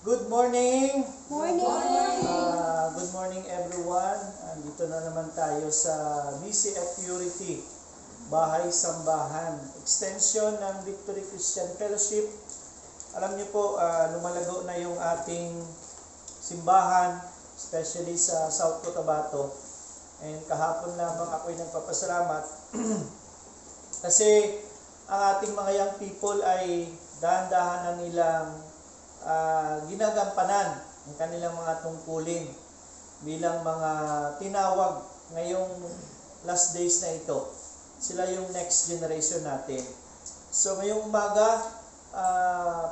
Good morning! Morning! Good morning everyone. Dito na naman tayo sa BCF Purity, Bahay Sambahan, extension ng Victory Christian Fellowship. Alam niyo po, lumalago na yung ating simbahan, especially sa South Cotabato. And kahapon lamang ako'y nagpapasalamat kasi ang ating mga young people ay dahan-dahan na nilang ginagampanan ang kanilang mga tungkulin bilang mga tinawag ngayong last days na ito. Sila yung next generation natin. So ngayong umaga,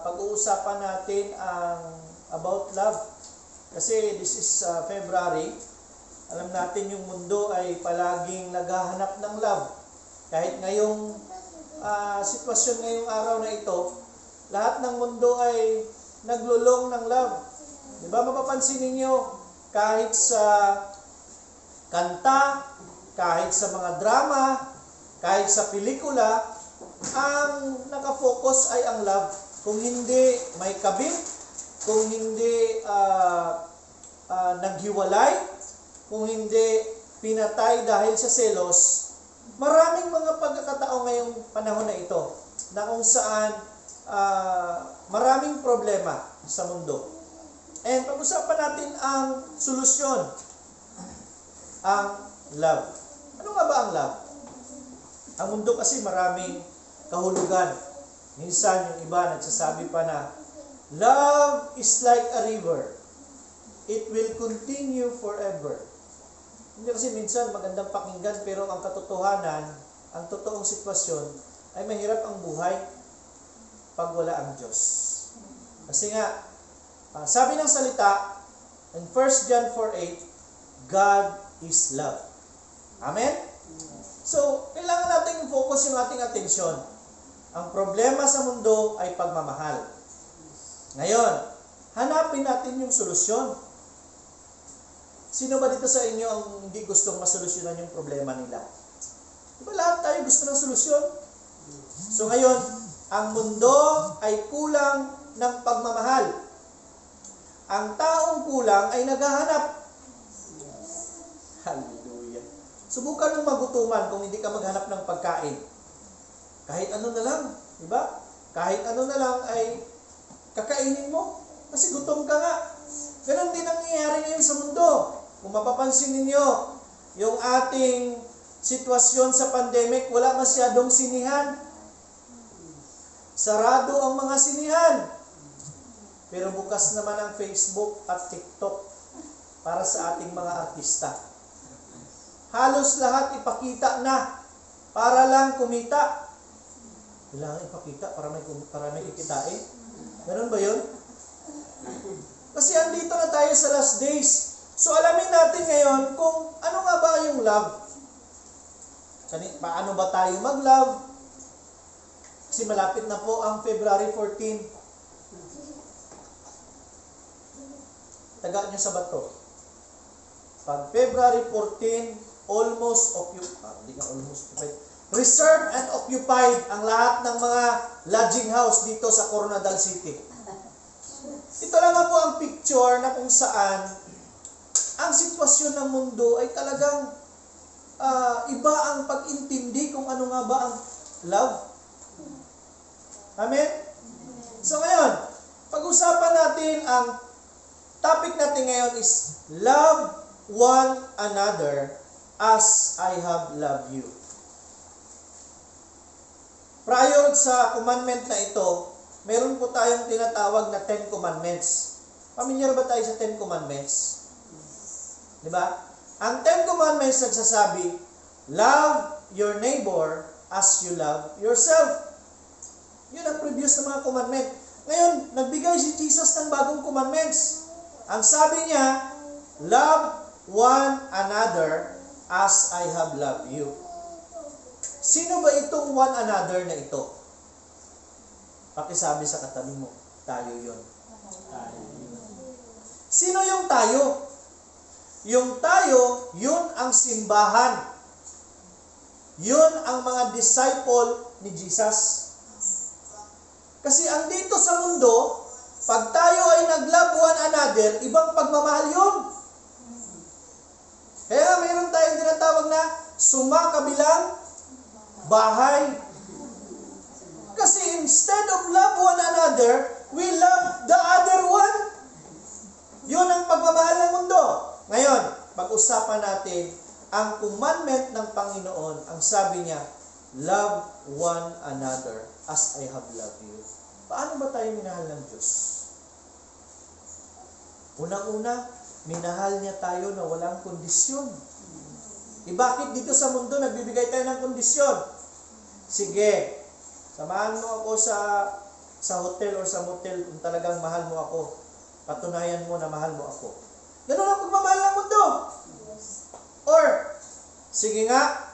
pag-uusapan natin ang about love. Kasi this is February. Alam natin yung mundo ay palaging naghahanap ng love. Kahit ngayong sitwasyon ngayong araw na ito, lahat ng mundo ay naglulong ng love. Di ba mapapansin ninyo, kahit sa kanta, kahit sa mga drama, kahit sa pelikula, ang nakafocus ay ang love. Kung hindi may kabit, kung hindi naghiwalay, kung hindi pinatay dahil sa selos, maraming mga pagkakataon ngayong panahon na ito na kung saan maraming problema sa mundo. And pag-usapan natin ang solusyon, ang love. Ano nga ba ang love? Ang mundo kasi maraming kahulugan. Minsan yung iba nagsasabi pa na, love is like a river. It will continue forever. Hindi kasi minsan magandang pakinggan, pero ang katotohanan, ang totoong sitwasyon, ay mahirap ang buhay pag wala ang Diyos. Kasi nga, sabi ng salita, in 1 John 4:8, God is love. Amen? So, kailangan natin i-focus yung ating atensyon. Ang problema sa mundo ay pagmamahal. Ngayon, hanapin natin yung solusyon. Sino ba dito sa inyo ang hindi gustong masolusyonan yung problema nila? Diba lahat tayo gusto ng solusyon? So ngayon, ang mundo ay kulang ng pagmamahal. Ang taong kulang ay naghahanap. Hallelujah. Subukan mong magutuman kung hindi ka maghanap ng pagkain. Kahit ano na lang, di ba? Kahit ano na lang ay kakainin mo. Kasi gutom ka nga. Ganon din ang nangyayari ngayon sa mundo. Kung mapapansin ninyo, yung ating sitwasyon sa pandemic, wala masyadong sinihan. Sarado ang mga sinihan. Pero bukas naman ang Facebook at TikTok para sa ating mga artista. Halos lahat ipakita na para lang kumita. Kailangan ipakita para may kikitain. Ganun ba yun? Kasi andito na tayo sa last days. So alamin natin ngayon kung ano nga ba yung love. Paano ba tayo mag-love? Kasi malapit na po ang February 14. Taga nyo sa bato. Pag February 14, reserved and occupied ang lahat ng mga lodging house dito sa Coronadal City. Ito lang po ang picture na kung saan ang sitwasyon ng mundo ay talagang iba ang pag-intindi kung ano nga ba ang love. Amen? So ngayon, pag-usapan natin, ang topic natin ngayon is love one another as I have loved you. Prior sa commandment na ito, meron po tayong tinatawag na 10 Commandments. Familiar ba tayo sa 10 Commandments? Diba? Ang 10 Commandments nagsasabi, love your neighbor as you love yourself. Yun ang previous na mga commandment. Ngayon, nagbigay si Jesus ng bagong commandments. Ang sabi niya, love one another as I have loved you. Sino ba itong one another na ito? Pakisabi sa katabi mo, tayo yun. Tayo yun. Sino yung tayo? Yung tayo, yun ang simbahan. Yun ang mga disciple ni Jesus. Kasi andito sa mundo, pag tayo ay nag-love another, ibang pagmamahal yun. Kaya mayroon tayong tinatawag na sumakabilang bahay. Kasi instead of love one another, we love the other one. Yun ang pagmamahal ng mundo. Ngayon, pag-usapan natin ang commandment ng Panginoon. Ang sabi niya, love one another as I have loved you. Paano ba tayo minahal ng Diyos? Unang-una, minahal niya tayo na walang kondisyon. Bakit dito sa mundo nagbibigay tayo ng kondisyon? Sige, samahan mo ako sa hotel or sa motel kung talagang mahal mo ako. Patunayan mo na mahal mo ako. Ganun ang pagmamahal ng mundo. Or, sige nga,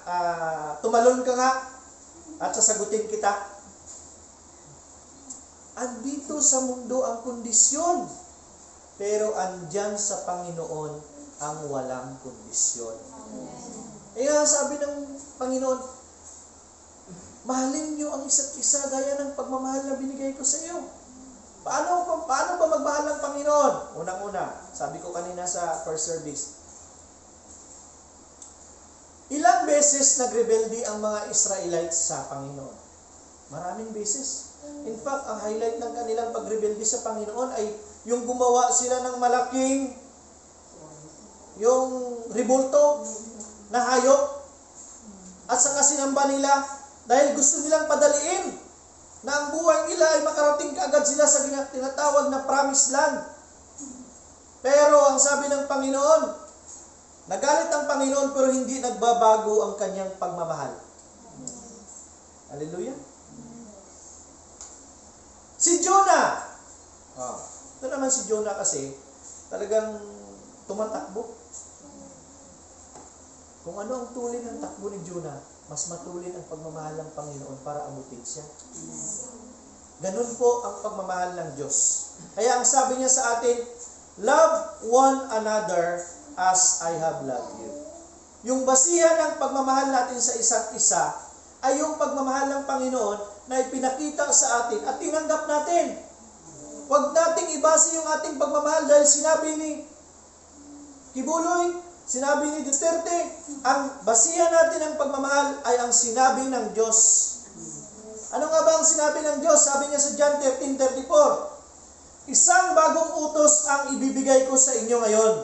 tumalon ka nga at sasagutin kita. Andito sa mundo ang kondisyon. Pero andyan sa Panginoon ang walang kondisyon. Kaya sabi ng Panginoon, mahalin niyo ang isa't isa gaya ng pagmamahal na binigay ko sa iyo. Paano ba magmahal ng Panginoon? Unang-una, sabi ko kanina sa first service, ilang beses nagrebelde ang mga Israelites sa Panginoon? Maraming beses. In fact, ang highlight ng kanilang pagrebelde sa Panginoon ay yung gumawa sila ng malaking yung ribulto na hayop at saka sinamba nila dahil gusto nilang padaliin na ang buhay nila ay makarating kaagad sila sa tinatawag na promised land. Pero ang sabi ng Panginoon, nagalit ang Panginoon pero hindi nagbabago ang kanyang pagmamahal. Hallelujah. Si Jonah. Ito naman si Jonah kasi talagang tumatakbo. Kung ano ang tulin ng takbo ni Jonah, mas matulin ang pagmamahal ng Panginoon para abutin siya. Ganun po ang pagmamahal ng Diyos. Kaya ang sabi niya sa atin, love one another as I have loved you. Yung basihan ng pagmamahal natin sa isa't isa ay yung pagmamahal ng Panginoon na ipinakita sa atin at tinanggap natin. Huwag nating ibase yung ating pagmamahal dahil sinabi ni Kibuloy, sinabi ni Duterte, ang basihan natin ng pagmamahal ay ang sinabi ng Diyos. Ano nga ba ang sinabi ng Diyos? Sabi niya sa John 13:34, isang bagong utos ang ibibigay ko sa inyo ngayon.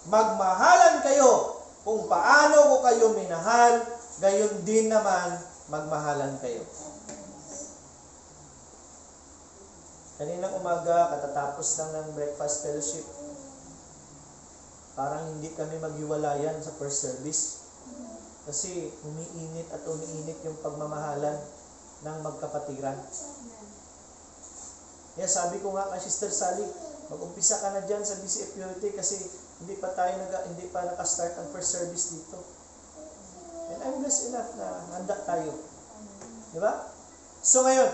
Magmahalan kayo kung paano ko kayo minahal, gayon din naman magmahalan kayo. Kaninang umaga, katatapos lang ng breakfast fellowship, parang hindi kami maghiwalayan sa first service. Kasi umiinit at umiinit yung pagmamahalan ng magkapatiran. Kaya sabi ko nga kay Sister Sally, mag-umpisa ka na dyan sa BCF Purity kasi hindi pa naka-start ang first service dito. And I'm blessed enough na handa tayo. Di ba? So ngayon,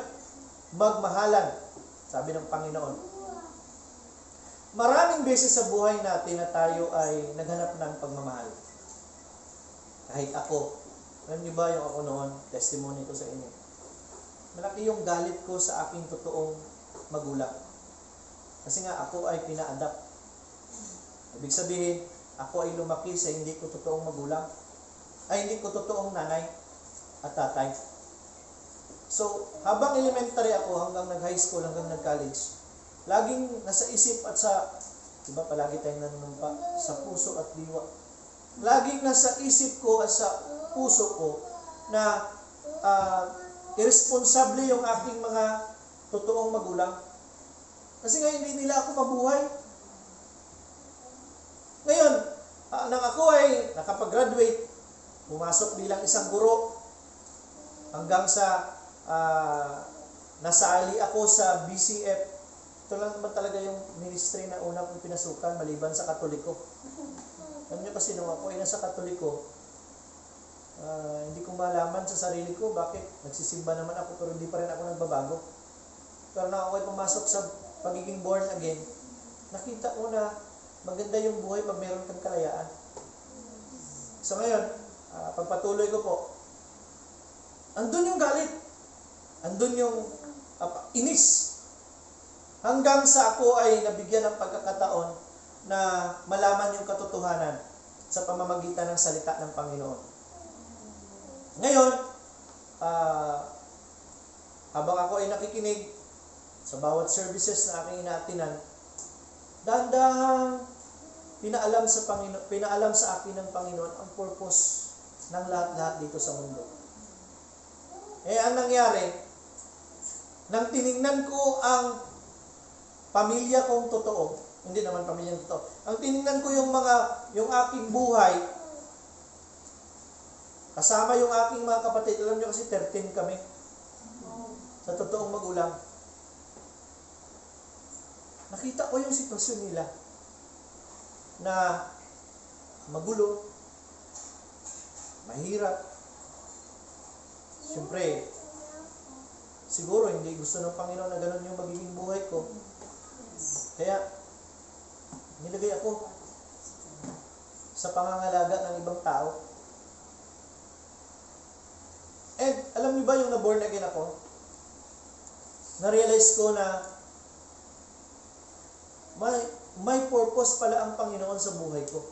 magmahalan. Sabi ng Panginoon, maraming beses sa buhay natin na tayo ay naghanap ng pagmamahal. Kahit ako. Alam niyo ba yung ako noon, testimony ko sa inyo. Malaki yung galit ko sa aking totoong magulang. Kasi nga ako ay pina-adapt. Ibig sabihin, ako ay lumaki sa hindi ko totoong magulang. Ay hindi ko totoong nanay at tatay. So, habang elementary ako, hanggang nag-high school, hanggang nag-college, laging nasa isip at sa, diba palagi tayong nanunumpa, sa puso at diwa. Laging nasa isip ko at sa puso ko na irresponsable yung aking mga totoong magulang. Kasi nga hindi nila ako mabuhay. Ngayon, nang ako ay nakapag-graduate, pumasok bilang isang guro, hanggang sa nasali ako sa BCF. Ito lang naman talaga yung ministry na una kong pinasukan maliban sa Katoliko. Alam niyo kasi nung ako ay nasa Katoliko, hindi ko malaman sa sarili ko bakit nagsisimba naman ako pero hindi pa rin ako nagbabago. Pero nang ako ay pumasok sa pagiging born again, nakita ko na maganda yung buhay pag meron kang kalayaan. So ngayon, pagpatuloy ko po, andun yung galit. Andun yung inis. Hanggang sa ako ay nabigyan ng pagkakataon na malaman yung katotohanan sa pamamagitan ng salita ng Panginoon. Ngayon, habang ako ay nakikinig sa bawat services na aking inaatinan, dahan-dahang pinaalam sa akin ng Panginoon ang purpose ng lahat-lahat dito sa mundo. Ang nangyari, nang tiningnan ko ang pamilya kong totoo, hindi naman pamilyang totoo, ang tiningnan ko yung aking buhay, kasama yung aking mga kapatid, alam nyo kasi 13 kami, sa totoong magulang. Nakita ko yung sitwasyon nila na magulo, mahirap. Siyempre, siguro hindi gusto ng Panginoon na ganun yung magiging buhay ko. Kaya, nilagay ako sa pangangalaga ng ibang tao. And alam niyo ba yung na-born again ako? Na-realize ko na may purpose pala ang Panginoon sa buhay ko.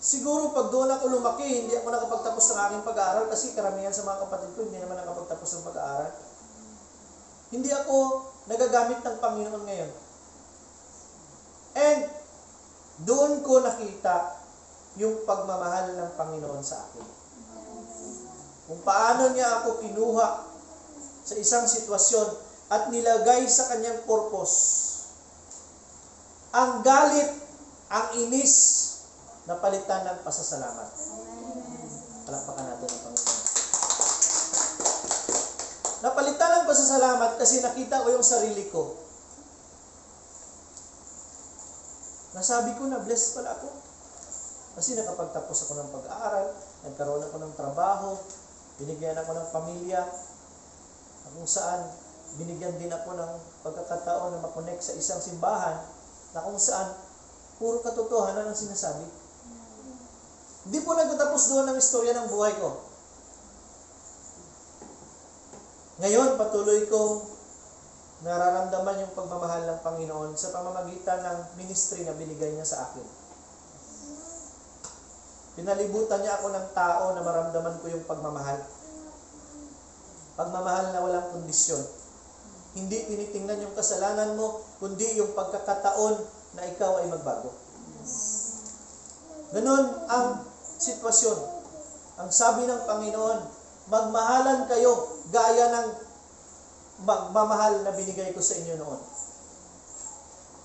Siguro pag doon ako lumaki, hindi ako nakapagtapos ng aking pag-aaral kasi karamihan sa mga kapatid ko hindi naman nakapagtapos ng pag-aaral. Hindi ako nagagamit ng Panginoon ngayon. And doon ko nakita yung pagmamahal ng Panginoon sa akin. Kung paano niya ako kinuha sa isang sitwasyon at nilagay sa kanyang purpose. Ang galit, ang inis, napalitan ng pasasalamat. Palakpakan natin ang Panginoon. Napalitan ng pasasalamat kasi nakita ko yung sarili ko. Nasabi ko na blessed pala ako. Kasi nakapagtapos ako ng pag-aaral, nagkaroon ako ng trabaho, binigyan ako ng pamilya, kung saan binigyan din ako ng pagkakataon na makonect sa isang simbahan na kung saan puro katotohanan ang sinasabi. Hindi po nagtatapos doon ang istorya ng buhay ko. Ngayon, patuloy kong nararamdaman yung pagmamahal ng Panginoon sa pamamagitan ng ministry na binigay niya sa akin. Pinalibutan niya ako ng tao na maramdaman ko yung pagmamahal. Pagmamahal na walang kondisyon. Hindi tinitingnan yung kasalanan mo, kundi yung pagkakataon na ikaw ay magbago. Ganon ang sitwasyon. Ang sabi ng Panginoon, magmahalan kayo gaya ng magmamahal na binigay ko sa inyo noon.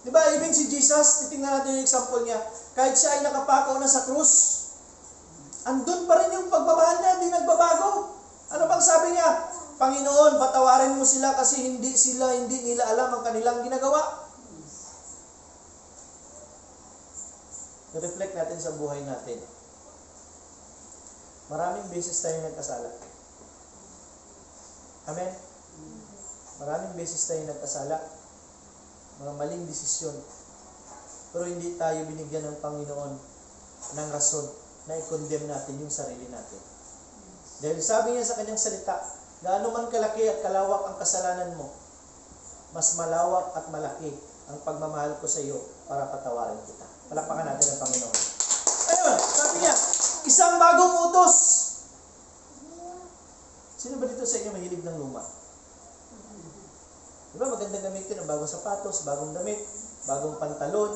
Diba, even si Jesus, titingnan natin yung example niya, kahit siya ay nakapako na sa krus, andun pa rin yung pagmamahal niya, hindi nagbabago. Ano bang sabi niya? Panginoon, patawarin mo sila kasi hindi nila alam ang kanilang ginagawa. I-reflect natin sa buhay natin. Maraming beses tayo nagkasala. Amen? Maraming beses tayo nagkasala. Mga maling desisyon. Pero hindi tayo binigyan ng Panginoon ng rason na i-condemn natin yung sarili natin. Dahil sabi niya sa kanyang salita, gaano man kalaki at kalawak ang kasalanan mo, mas malawak at malaki ang pagmamahal ko sa iyo para patawarin kita. Palakpakan natin ang Panginoon. Ayun, sabi niya, isang bagong utos. Sino ba dito sa inyo mahilig ng luma? Diba magandang gamitin ang bagong sapatos, bagong damit, bagong pantalon.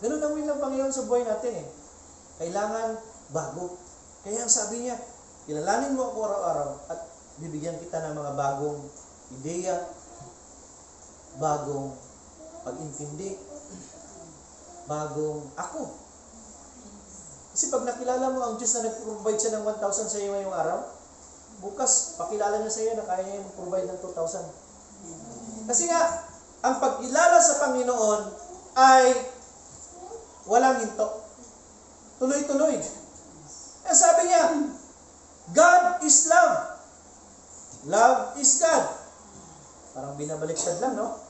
Ganun ang will ng Panginoon sa buhay natin eh. Kailangan bago. Kaya ang sabi niya, kilalanin mo ako araw-araw at bibigyan kita ng mga bagong ideya, bagong pag-intindi, bagong ako. Kasi pag nakilala mo ang Diyos na nag-provide siya ng 1,000 sa iyo ngayong araw, bukas pakilala niya sa iyo na kaya niya mag-provide ng 2,000. Kasi nga, ang pagkilala sa Panginoon ay walang hinto. Tuloy-tuloy. Kaya sabi niya, God is love. Love is God. Parang binabaliktad lang, no?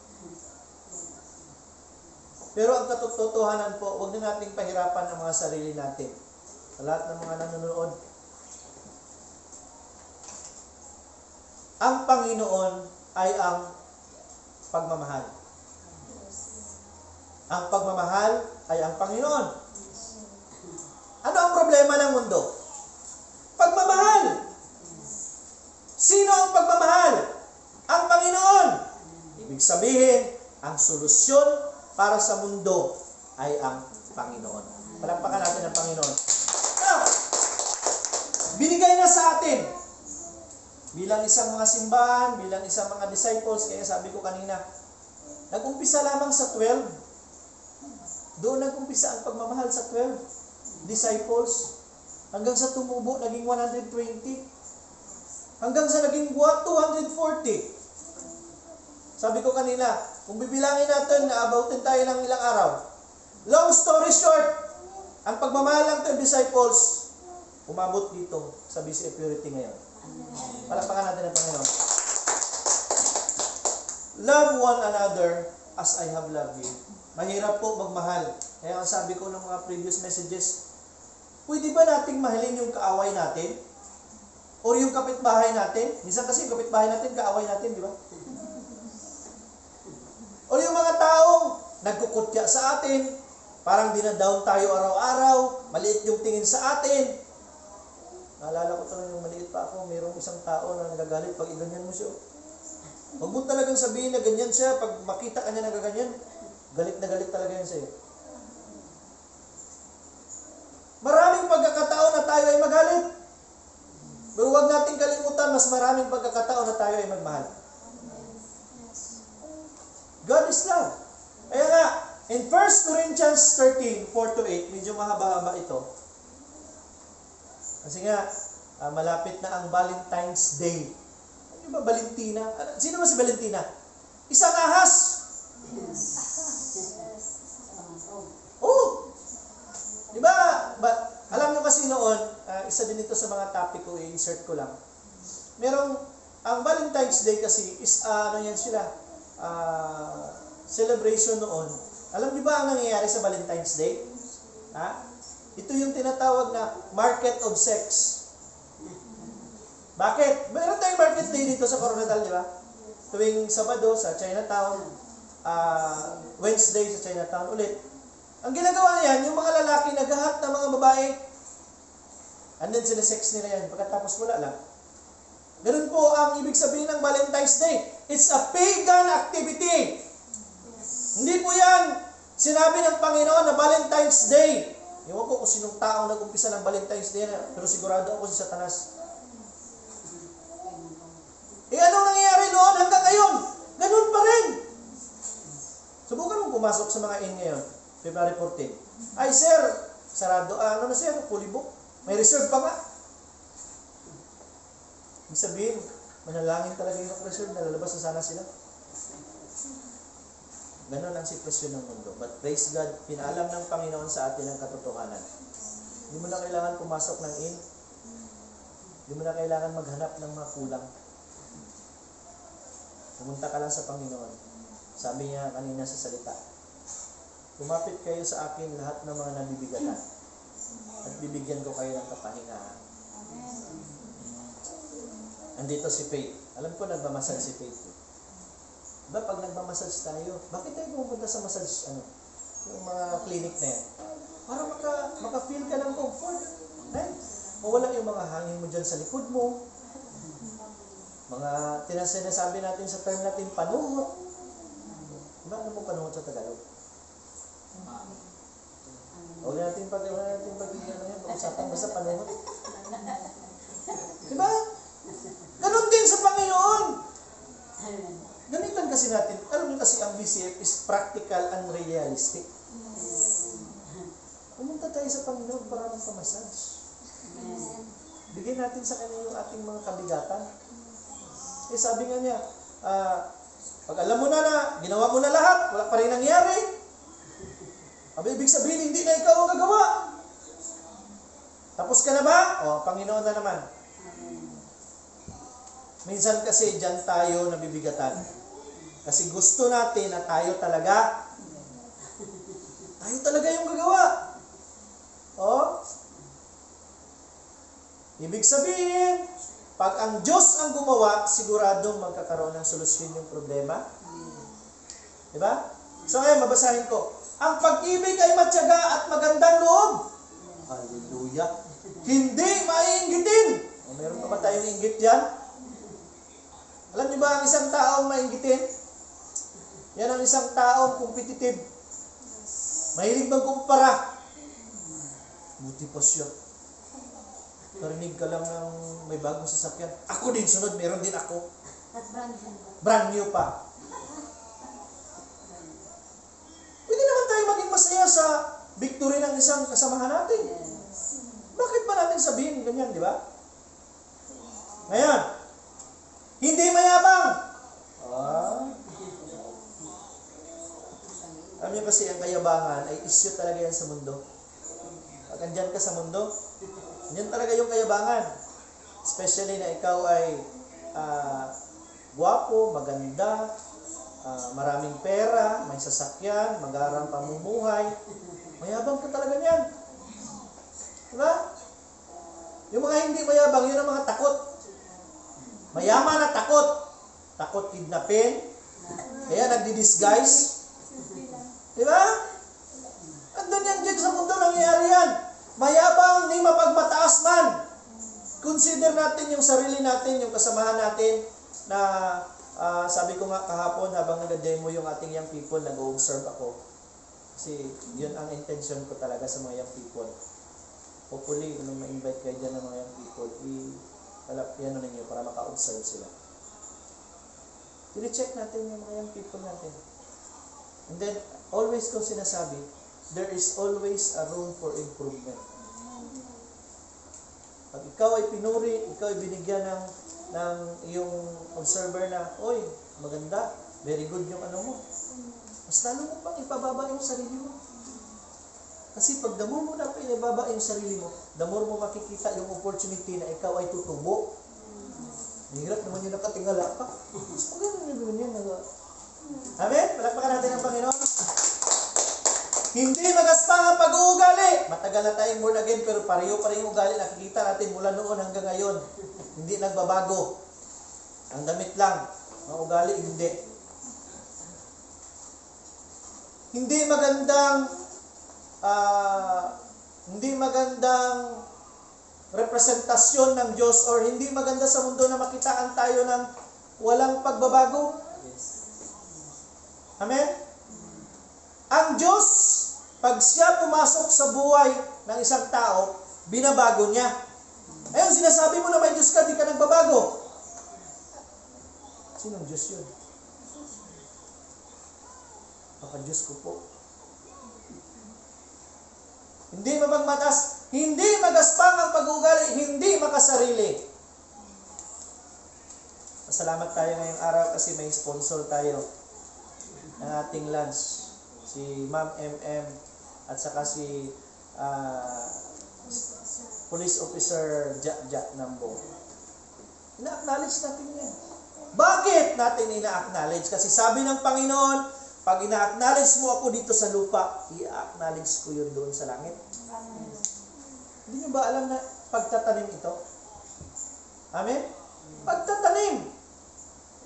Pero ang katotohanan po, huwag na nating pahirapan ang mga sarili natin. Sa lahat ng mga nanonood. Ang Panginoon ay ang pagmamahal. Ang pagmamahal ay ang Panginoon. Ano ang problema ng mundo? Pagmamahal. Sino ang pagmamahal? Ang Panginoon. Ibig sabihin, ang solusyon para sa mundo ay ang Panginoon. Palakpakan natin ang Panginoon. Now, binigay na sa atin bilang isang mga simbahan, bilang isang mga disciples, kaya sabi ko kanina, nag-umpisa lamang sa 12. Doon nag-umpisa ang pagmamahal sa 12 disciples. Hanggang sa tumubo, naging 120. Hanggang sa naging 240. Sabi ko kanina, kung bibilangin natin, abutin tayo ng ilang araw. Long story short, ang pagmamahal ng 12 disciples, umabot dito sa BCF Purity ngayon. Palakpakan natin ang Panginoon. Love one another as I have loved you. Mahirap po magmahal. Kaya ang sabi ko ng mga previous messages, pwede ba nating mahalin yung kaaway natin? O yung kapitbahay natin? Minsan kasi yung kapitbahay natin, kaaway natin, di ba? O yung mga taong nagkukutya sa atin, parang dinadown tayo araw-araw, maliit yung tingin sa atin. Naalala ko talaga yung maliit pa ako, mayroong isang tao na nagagalit pag iganyan mo siya. Huwag mo talagang sabihin na ganyan siya, pag makita ka niya nagaganyan, galit na galit talaga yan sa'yo. Maraming pagkakataon na tayo ay magalit. Pero huwag nating kalimutan, mas maraming pagkakataon na tayo ay magmahal. God is love. Kaya nga, in 1 Corinthians 13, 4-8, medyo mahaba-haba ito. Kasi nga, malapit na ang Valentine's Day. Ano ba Valentina? Sino ba si Valentina? Isang ahas. Oh! Diba? Alam nyo kasi noon, isa din ito sa mga topic ko, i-insert ko lang. Ang Valentine's Day kasi is, ano yan sila, celebration noon. Alam niyo ba ang nangyayari sa Valentine's Day? Ito yung tinatawag na market of sex. Bakit? Meron tayong market day dito sa Coronadal, di ba? Tuwing Sabado sa Chinatown, Wednesday sa Chinatown ulit. Ang ginagawa niyan, yung mga lalaki naghahat ng mga babae, and then sila sex nila yan, pagkatapos wala lang. Ganun po ang ibig sabihin ng Valentine's Day. It's a pagan activity. Hindi po yan sinabi ng Panginoon na Valentine's Day. Ewan ko kung sinong taong nag-umpisa ng Valentine's Day na, pero sigurado ako si Satanas. Anong nangyayari noon hanggang ngayon? Ganun pa rin. Subukan mong pumasok sa mga ngayon, February 14. Ay sir, sarado, ano na sir, fully book. May reserve pa nga. Ibig sabihin, manalangin talaga yung reserve na lalabas na sana sila. Ganon ang sitwasyon ng mundo. But praise God, pinaalam ng Panginoon sa atin ang katotohanan. Hindi mo na kailangan pumasok ng in. Hindi mo na kailangan maghanap ng mga kulang. Pumunta ka lang sa Panginoon. Sabi niya kanina sa salita, lumapit kayo sa akin lahat ng mga nabibigatan at bibigyan ko kayo ng kapahingahan. Andito si Faith. Alam ko nagmamassage si Faith. Diba pag nagmamassage tayo, bakit tayo pumunta sa massage, yung mga clinic na yan? Para maka-feel ka ng comfort. Mawala yung mga hangin mo dyan sa likod mo. Mga sinasabi natin sa term natin, panuhot. Diba ano mo panuhot sa Tagalog? Huwag natin pag-usapan basta panuhot. Diba? Ganon din sa Panginoon. Gamitan kasi natin, alam niyo kasi ang BCF is practical and realistic. Pumunta tayo sa Panginoon para magpamassage. Bigyan natin sa Kanya yung ating mga kabigatan. Sabi nga niya, pag alam mo na ginawa mo na lahat, wala pa rin nangyari. Ibig sabihin, hindi na ikaw ang gagawa. Tapos ka na ba? Panginoon na naman. Minsan kasi dyan tayo nabibigatan. Kasi gusto natin na tayo talaga yung gagawa. Ibig sabihin, Pag ang Diyos ang gumawa, siguradong magkakaroon ng solusyon yung problema. Diba? So ngayon, mabasahin ko. Ang pag-ibig ay matyaga at magandang loob. Hallelujah. Hindi maiinggitin. Meron pa ba tayong inggit dyan? Alam niyo ba ang isang taong mainggitin? Yan ang isang taong competitive. Mahilig magkumpara. Buti pa siya. Narinig ka lang ng may bagong sasakyan. Ako din sunod, meron din ako. At Brand new pa. Pwede naman tayo maging masaya sa victory ng isang kasamahan natin. Bakit ba natin sabihin ganyan, di ba? Ngayon, hindi mayabang. Alam niyo kasi ang kayabangan ay issue talaga yan sa mundo. Pag andyan ka sa mundo, yan talaga yung kayabangan. Especially na ikaw ay guwapo, maganda, maraming pera, may sasakyan, magarang pamumuhay. Mayabang ka talaga niyan. Diba? Yung mga hindi mayabang, yun ang mga takot. Mayaman na takot. Takot kidnapin. Kaya nagdi-disguise. Diba? Andun yan dyan sa mundo, nangyayari yan. Mayabang ni mapagmataas man. Consider natin yung sarili natin, yung kasamahan natin na sabi ko nga kahapon habang nag-demo yung ating young people, nag-observe ako. Kasi yun ang intention ko talaga sa mga young people. Hopefully, kung ma-invite kayo dyan ng mga young people, yan ninyo para maka-observe sila. I-check natin yung mga young people natin. And then, always kong sinasabi, there is always a room for improvement. Pag ikaw ay pinuri, ikaw ay binigyan ng iyong observer na, oy, maganda, very good yung ano mo. Mas lalo mo pang ipababa yung sarili mo. Kasi pag damo mo na pinababa yung sarili mo, the more mo makikita yung opportunity na ikaw ay tutubo. Hirap naman yung nakatingala ka. Mas maganda naman yan. Amen? Palakpakan natin ang Panginoon. Hindi magaspang ang pag-uugali. Matagal na tayong born again, pero pareho pa rin yung ugali. Nakikita natin mula noon hanggang ngayon. Hindi nagbabago. Ang damit lang. Ang ugali, hindi. Hindi magandang representasyon ng Diyos or hindi maganda sa mundo na makitaan tayo ng walang pagbabago. Amen? Ang Diyos, pag siya pumasok sa buhay ng isang tao, binabago niya. Ayun, sinasabi mo na may Diyos ka, di ka nagbabago. Sinong Diyos yun? Baka Diyos ko po. Hindi mapagmatas, hindi magaspang ang pag-uugali, hindi makasarili. Masalamat tayo ngayong araw kasi may sponsor tayo ng ating lunch. Si Ma'am MM at saka si Police Officer Jack Nambo. Ina-acknowledge natin yan. Bakit natin ina-acknowledge? Kasi sabi ng Panginoon, pag ina-acknowledge mo ako dito sa lupa, i-acknowledge ko yun doon sa langit. Hindi nyo ba alam na pagtatanim ito? Amen? Pagtatanim.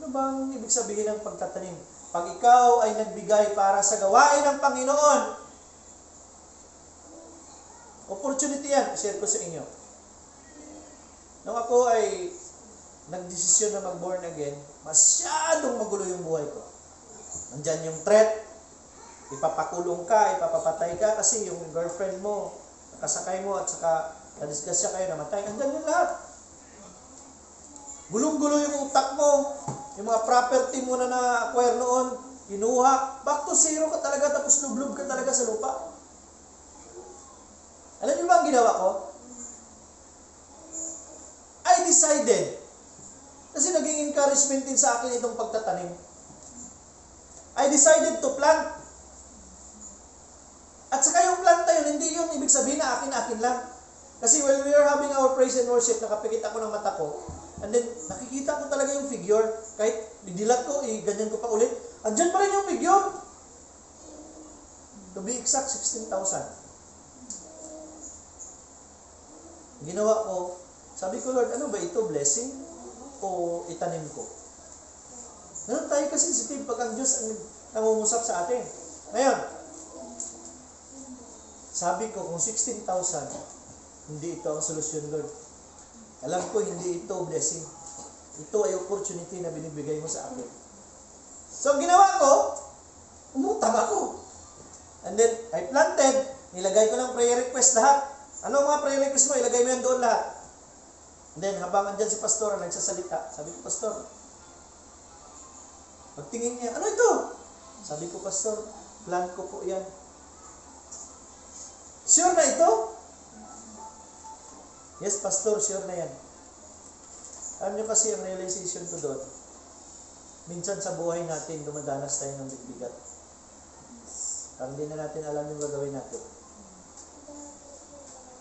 Ano bang ibig sabihin ng pagtatanim? Pag ikaw ay nagbigay para sa gawain ng Panginoon, opportunity yan, share ko sa inyo. Nung ako ay nagdesisyon na mag-born again, masyadong magulo yung buhay ko. Nandyan yung threat, ipapakulong ka, ipapapatay ka kasi yung girlfriend mo, nakasakay mo at saka nadisgrasya kayo, namatay. Nandyan yung lahat. Gulong-gulo yung utak mo, yung mga property mo na na-acquire noon, kinuha, back to zero ka talaga, tapos lublob ka talaga sa lupa. Alam niyo ba ang ginawa ko? I decided, kasi naging encouragement din sa akin itong pagtatanim. I decided to plant. At saka yung planta yun, hindi yun ibig sabihin na akin lang. Kasi when we are having our praise and worship, nakapikit ako ng mata ko, and then nakikita ko talaga yung figure, kahit didilat ko, ganyan ko pa ulit, andyan pa rin yung figure. To be exact, 16,000. Ginawa ko, Sabi ko, Lord, ano ba ito? Blessing? O itanim ko? Ganun tayo kasi sensitive pag ang Diyos ang nangungusap sa atin. Ngayon, sabi ko, kung 16,000, hindi ito ang solusyon, Lord. Alam ko, hindi ito blessing. Ito ay opportunity na binibigay mo sa akin. So, ang ginawa ko, umutang ako. And then, I planted, nilagay ko ng prayer request lahat. Ano ang mga prayer request mo? Ilagay mo yan doon lahat. And then, habang andyan si pastor, nagsasalita, sabi ko, Pastor, pagtingin niya, ano ito? Sabi ko, Pastor, plan ko po yan. Sure na ito? Yes, Pastor, sure na yan. Alam niyo kasi ang realization ko doon, minsan sa buhay natin, dumadanas tayo ng bigat. Parang hindi na natin alam yung gagawin natin.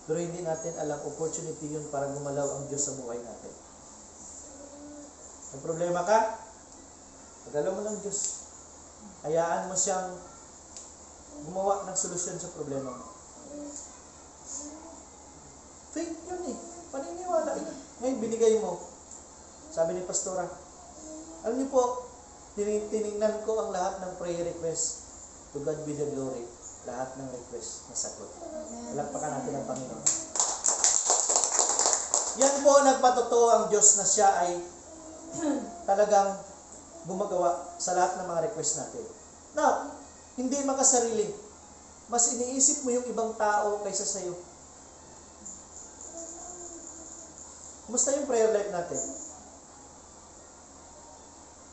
Pero hindi natin alam, opportunity yun para gumalaw ang Diyos sa buhay natin. May problema ka? Pagalaw mo ng Diyos. Hayaan mo siyang gumawa ng solusyon sa problema mo. Faith yun eh. Paniniwala yun. Ngayon, binigay mo. Sabi ni Pastora, alam niyo po, tinignan ko ang lahat ng prayer request. To God be the glory. Lahat ng request na sagot. Palakpakan natin ang Panginoon. Yan po nagpatotoo ang Diyos na siya ay talagang gumagawa sa lahat ng mga request natin. Now, hindi makasarili. Mas iniisip mo yung ibang tao kaysa sa'yo. Kumusta yung prayer life natin?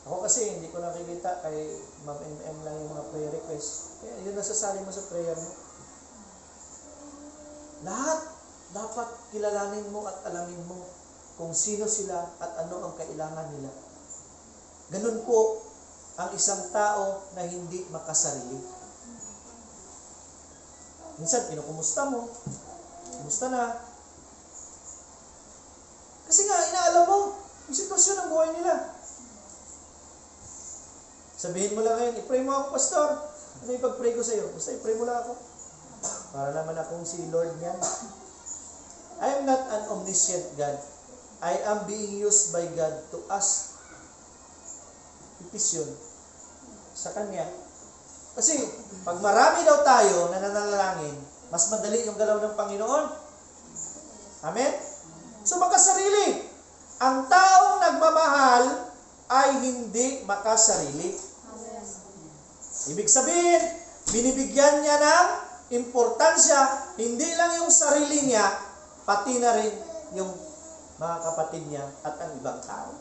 Ako kasi hindi ko nakikita kay Ma'am MM lang yung mga prayer request. Kaya yun nasasali mo sa prayer mo. Lahat dapat kilalanin mo at alamin mo kung sino sila at ano ang kailangan nila. Ganun po ang isang tao na hindi makasarili. Minsan, kinukumusta mo. Kumusta na? Kasi nga, inaalam mo yung sitwasyon ng buhay nila. Sabihin mo lang ngayon, i-pray mo ako, Pastor. Ano yung pag-pray ko sa iyo? Basta i-pray mo lang ako. Para naman akong si Lord niyan. I am not an omniscient God. I am being used by God to ask petition sa Kanya. Kasi, pag marami daw tayo na nananalangin, mas madali yung galaw ng Panginoon. Amen? So, makasarili. Ang taong nagmamahal ay hindi makasarili. Ibig sabihin, binibigyan niya ng importansya, hindi lang yung sarili niya, pati na rin yung mga kapatid niya at ang ibang tao.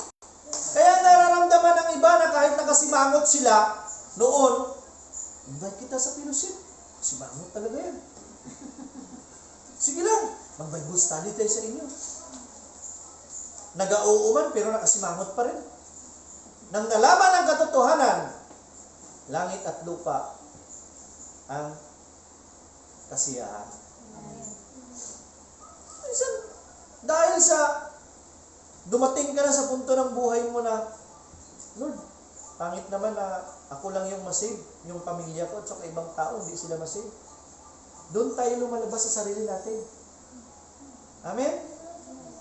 Kaya nararamdaman ng iba na kahit nakasimangot sila noon, invite kita sa fellowship. Simangot talaga yan. Sige lang, mag-Bible study tayo sa inyo. Nag-oo man pero nakasimangot pa rin. Nang nalaman ang katotohanan, langit at lupa ang kasiyahan. Minsan, dahil sa dumating ka na sa punto ng buhay mo na, Lord, pangit naman na ako lang yung masave, yung pamilya ko at saka ibang tao, hindi sila masave. Doon tayo lumalabas sa sarili natin. Amen?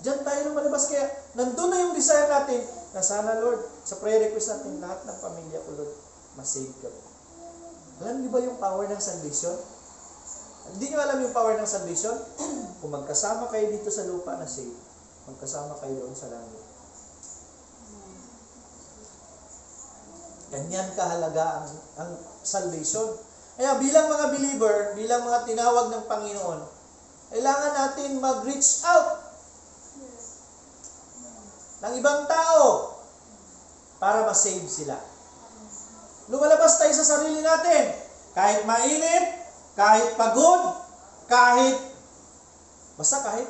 Diyan tayo lumalabas. Kaya, nandun na yung desire natin na sana, Lord, sa prayer request natin, lahat ng pamilya ko, Lord, masave ka. Alam niyo ba yung power ng salvation? Hindi niyo alam yung power ng salvation? Kung magkasama kayo dito sa lupa na save, magkasama kayo doon sa langit. Ganyan kahalaga ang salvation. Kaya bilang mga believer, bilang mga tinawag ng Panginoon, kailangan natin mag-reach out ng ibang tao para ma-save sila. Lumalabas tayo sa sarili natin. Kahit mainit, kahit pagod, basta kahit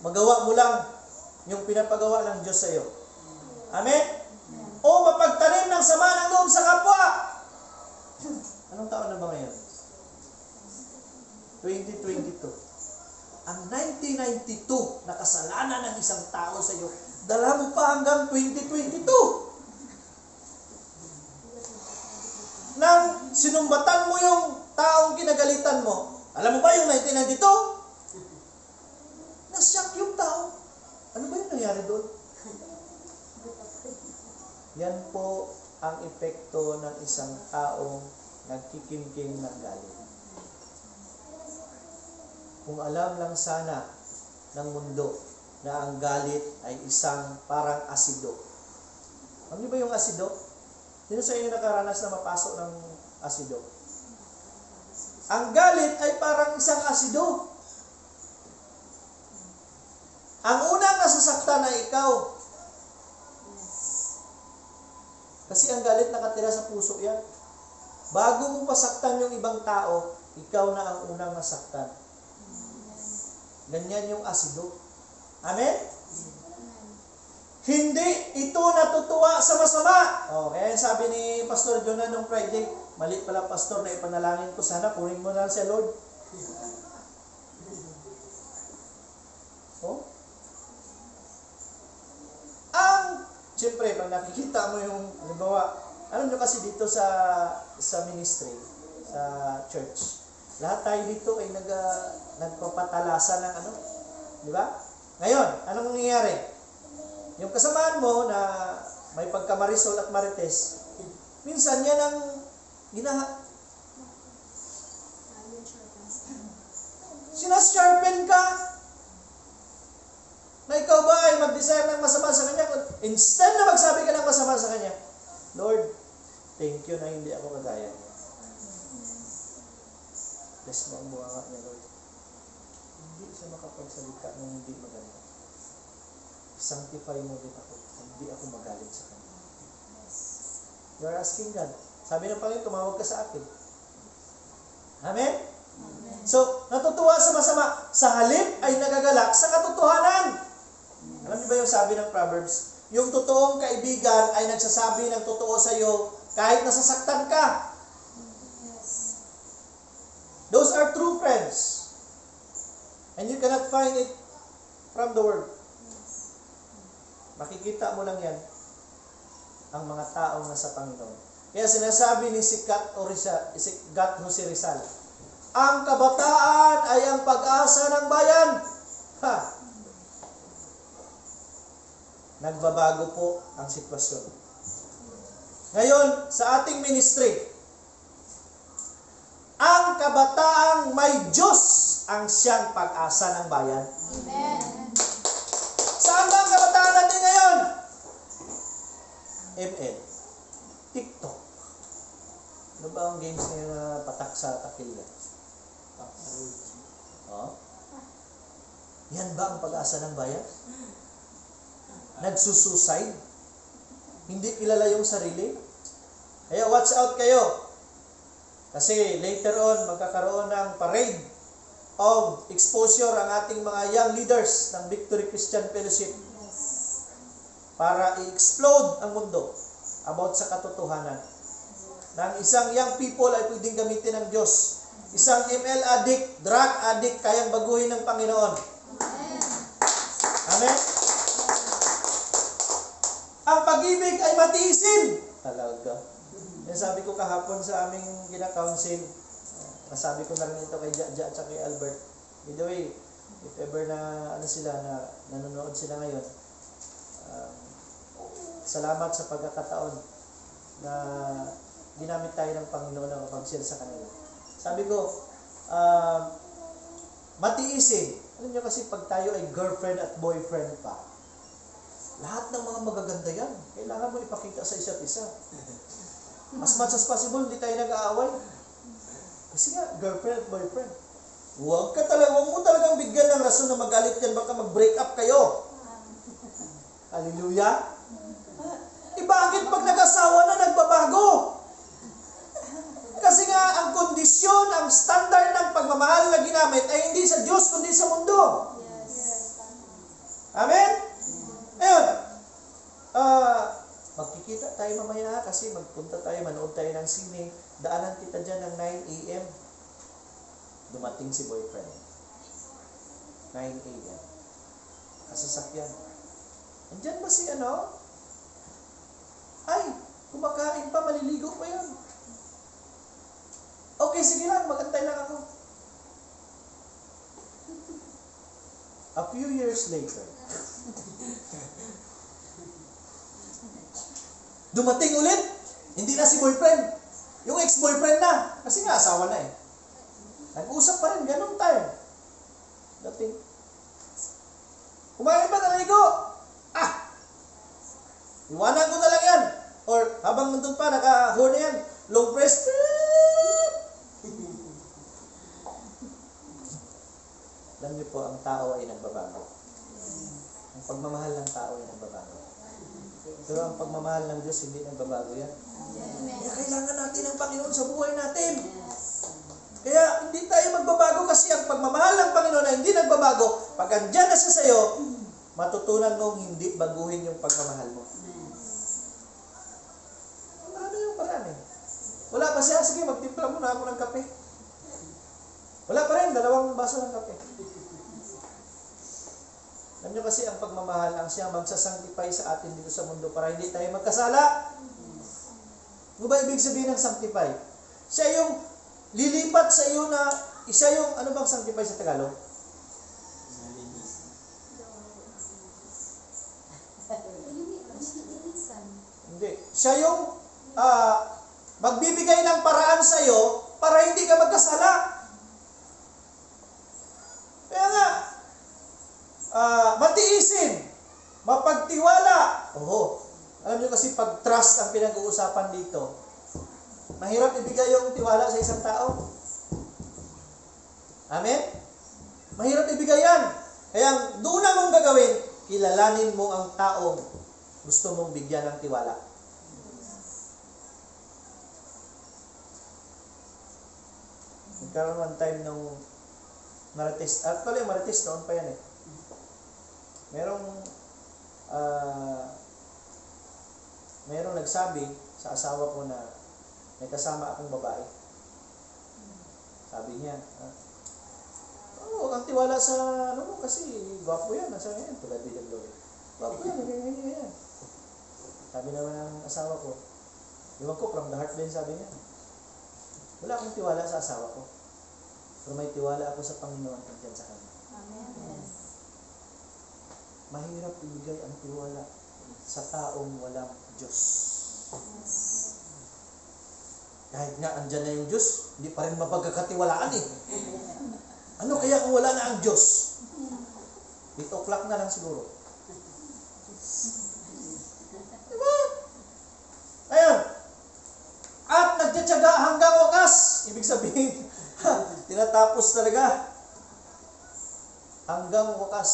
magawa mo lang yung pinapagawa ng Diyos sa iyo. Amen? O mapagtanim ng sama ng loob sa kapwa. Anong taon na ba ngayon? 2022. Ang 1992 na kasalanan ng isang tao sa iyo, dala mo pa hanggang 2022. Nang sinumbatan mo yung taong kinagalitan mo, alam mo ba yung 1992? nangyari doon? Yan po ang epekto ng isang taong nagkikimkim ng galit. Kung alam lang sana ng mundo na ang galit ay isang parang asido. Alam niyo ba yung asido? Sino sa inyo nakaranas na mapasok ng asido? Ang galit ay parang isang asido. Ang unang nasasaktan ay ikaw. Kasi ang galit nakatira sa puso yan. Bago mo pasaktan yung ibang tao, ikaw na ang unang nasaktan. Ganyan yung asido. Amen? Hindi ito natutuwa sa masama. Kaya sabi ni Pastor Jonah nung Friday, mali pala Pastor na ipanalangin ko, sana kunin mo na si Lord. Siyempre, pag nakikita mo yung, halimbawa, alam nyo kasi dito sa ministry, sa church, lahat tayo dito ay nagpapatalasan ng ano, di ba? Ngayon, anong nangyayari? Yung kasamaan mo na may pagkamarisol at marites, minsan yan ang sinasharpen ka, na ikaw ba ay mag-desire ng masama sa kanya? Instead na magsabi ka ng masama sa kanya, Lord, thank you na hindi ako kagaya niya. Bless mo ang buwanga niya, Lord. Hindi siya makapagsalita ng hindi maganda. Sanctify mo din ako. Hindi ako magalit sa kanya. You are asking God. Sabi ng Panginoon, tumawag ka sa akin. Amen? So, natutuwa sa masama. Sa halip ay nagagalak sa katotohanan. Alam niyo ba yung sabi ng Proverbs? Yung totoong kaibigan ay nagsasabi ng totoo sa iyo kahit nasasaktan ka. Those are true friends. And you cannot find it from the world. Makikita mo lang yan ang mga taong nasa Panginoon. Kaya sinasabi ni Sikat Jose Rizal, ang kabataan ay ang pag-asa ng bayan. Nagbabago po ang sitwasyon. Ngayon, sa ating ministry, ang kabataang may Diyos ang siyang pag-asa ng bayan. Amen. Saan ba ang kabataan natin ngayon? ML. TikTok. Ano ba ang games ngayon na patak sa takilya? Yan ba ang pag-asa ng bayan? Nagsusuicide? Hindi kilala yung sarili? Kaya watch out kayo. Kasi later on, magkakaroon ng parade of exposure ang ating mga young leaders ng Victory Christian Fellowship para i-explode ang mundo about sa katotohanan. Na ang isang young people ay pwedeng gamitin ng Diyos. Isang ML addict, drug addict, kayang baguhin ng Panginoon. Amen? Ang pag-ibig ay matiisin. Talaga. Yan sabi ko kahapon sa aming gina-council. Nasabi ko na rin ito kay Jaja at kay Albert. By the way, if ever na na nanonood sila ngayon, salamat sa pagkakataon na ginamit tayo ng Panginoon na kapag-share sa kanila. Sabi ko, matiisin. Alam niyo kasi pag tayo ay girlfriend at boyfriend pa, lahat ng mga magaganda yan, kailangan mo ipakita sa isa't isa. As much as possible, hindi tayo nag-aaway. Kasi nga, girlfriend at boyfriend. Huwag mo talagang bigyan ng rason na magalit yan, baka mag-break up kayo. Hallelujah? Bakit pag nag-asawa na, nagbabago? Kasi nga, ang kondisyon, ang standard ng pagmamahal na ginamit ay hindi sa Diyos, kundi sa mundo. Amen? Ayun. Magkikita tayo mamaya kasi magpunta tayo, manood tayo ng sine. Daanan kita dyan ng 9 a.m. Dumating si boyfriend. 9 a.m. Kasasakyan. Andyan ba si Ay, kumakain pa, maliligo pa yan. Okay, sige lang, magantay lang ako. A few years later, Dumating ulit, hindi na si boyfriend. Yung ex-boyfriend na. Kasi nga, asawa na eh. Nag-usap pa rin, ganun tayo. Dating. Kumain ba ng ligo? Iwanan ko na lang yan. Or habang nandun pa, naka-horn yan, long press. Alam niyo po, ang tao ay nagbabago. Ang pagmamahal ng tao ay nagbabago. Pero ang pagmamahal ng Diyos, hindi nagbabago yan. Kaya kailangan natin ng Panginoon sa buhay natin. Kaya hindi tayo magbabago kasi ang pagmamahal ng Panginoon ay hindi nagbabago. Pag andyan na siya sa'yo, matutunan mong hindi baguhin yung pagmamahal mo. Marami yung paraan eh. Wala pa siya, sige magtimpla muna ako ng kape. Wala pa rin, 2 baso ng kape. Alam nyo kasi ang pagmamahal ang siyang magsasangtipay sa atin dito sa mundo para hindi tayo magkasala. Ano ba ibig sabihin ng sanctify? Siya yung lilipat sa iyo na, siya yung, ano bang sanctify sa Tagalog? Hindi. Siya yung magbibigay ng paraan sa iyo para hindi ka magkasala. Kaya nga, matiisin, mapagtiwala. Alam niyo kasi pag trust ang pinag-uusapan dito, mahirap ibigay yung tiwala sa isang tao. Amen? Mahirap ibigay yan. Kaya doon na mong gagawin, kilalanin mo ang taong gusto mong bigyan ng tiwala. Nagkaroon one time nung Marites. Actually, Marites noon pa yan eh. Merong nagsabi sa asawa ko na may kasama akong babae. Sabi niya, ang tiwala sa ano mo kasi gwapo yan. Sabi niya, tulad din yung gwapo yan, ganyan. Sabi naman ng asawa ko, iwan ko from the heart din, sabi niya. Wala akong tiwala sa asawa ko. Pero may tiwala ako sa Panginoon at dyan sa kanya. Amen. Mahirap ibigay ang tiwala sa taong walang Diyos. Kahit nga andyan na yung Diyos, hindi pa rin mapagkakatiwalaan eh. Ano kaya kung wala na ang Diyos? 8 o'clock na lang siguro. Diba? Ayun. At nagtitiyaga hanggang wakas. Ibig sabihin, tinatapos talaga. Hanggang wakas.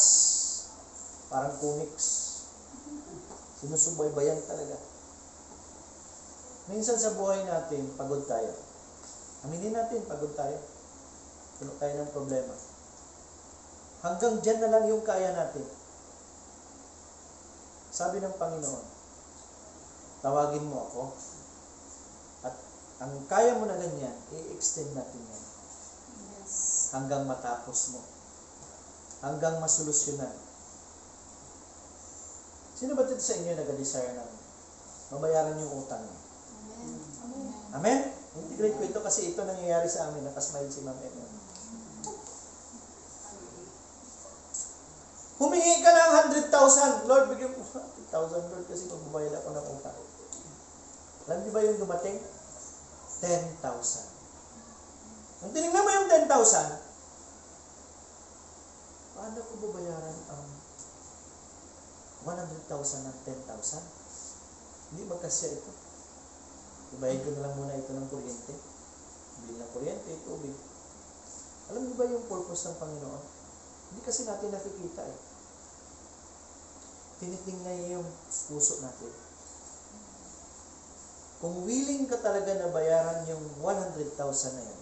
Parang comics. Sinusubaybayan talaga. Minsan sa buhay natin, pagod tayo. Aminin natin, pagod tayo. Puno tayo ng problema. Hanggang dyan na lang yung kaya natin. Sabi ng Panginoon, tawagin mo ako. At ang kaya mo na ganyan, i-extend natin yan. Hanggang matapos mo. Hanggang masolusyonan. Sino ba dito sa inyo nag-desire na mabayaran yung utang niyo? Amen? Integrate ko ito kasi ito nangyayari sa amin. Nakasmile si Ma'am Emma. Humingi ka ng 100,000. Lord, bigyan mo 100,000 Lord kasi magbabayad ako ng utang. Alam niyo ba yung dumating? 10,000. Nung tinignan mo yung 10,000, paano ko babayaran ang 100,000 ng 10,000? Hindi magkasya ito. Ibayad ko na lang muna ito ng kuryente. Bili ng kuryente, tubig. Alam niyo ba yung purpose ng Panginoon? Hindi kasi natin nakikita eh. Tinitingnan niya yung puso natin. Kung willing ka talaga na bayaran yung 100,000 na yan,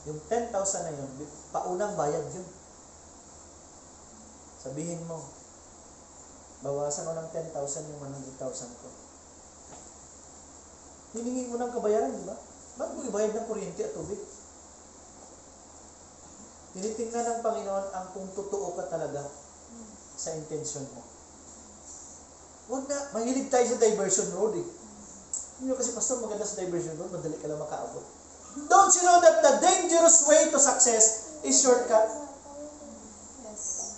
yung 10,000 na yun, paunang bayad yun. Sabihin mo, bawasan ko ng 10,000 yung 100,000 ko. Hiningi mo ng kabayaran, di ba? Ba't mo ibayad ng kuryente at tubig? Tinitingnan ng Panginoon ang kung totoo ka talaga sa intensyon mo. Huwag na, mahilig tayo sa diversion road eh. Hindi kasi, Pastor, maganda sa diversion road, madali ka lang makaabot. Don't you know that the dangerous way to success is shortcut? Yes.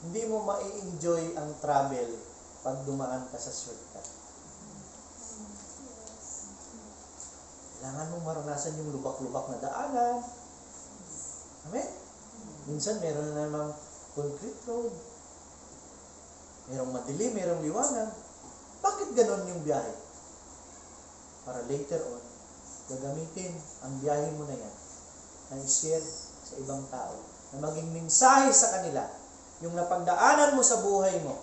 Hindi mo mai-enjoy ang travel pag dumaan ka sa shortcut. Kailangan mo maranasan yung lubak-lubak na daanan. Amen? Minsan meron na namang concrete road. Merong madilim, merong liwanag. Bakit ganon yung biyahe? Para later on, gagamitin ang biyahe mo na yan na i-share sa ibang tao. Na maging mensahe sa kanila yung napagdaanan mo sa buhay mo.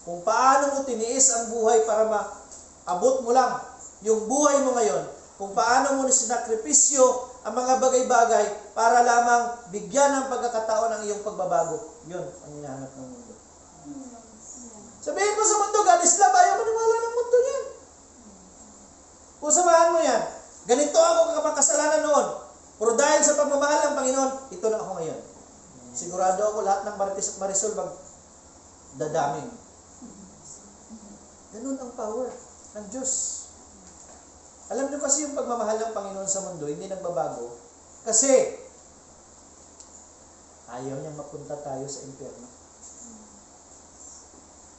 Kung paano mo tiniis ang buhay para maabot mo lang yung buhay mo ngayon. Kung paano mo sinakripisyo ang mga bagay-bagay para lamang bigyan ng pagkakataon ang iyong pagbabago. Yun ang hinahanap ng mundo. Sabihin mo sa mundo, God is love, ayaw maniwala ng mundo niyan. Kung samahan mo yan, ganito ako kapagkasalanan noon. Pero dahil sa pagmamahal ng Panginoon, ito na ako ngayon. Sigurado ako lahat ng Marites at Marisol magdadaming. Ganun ang power ng Diyos. Alam niyo kasi yung pagmamahal ng Panginoon sa mundo, hindi nagbabago. Kasi, ayaw niyang mapunta tayo sa impyerno.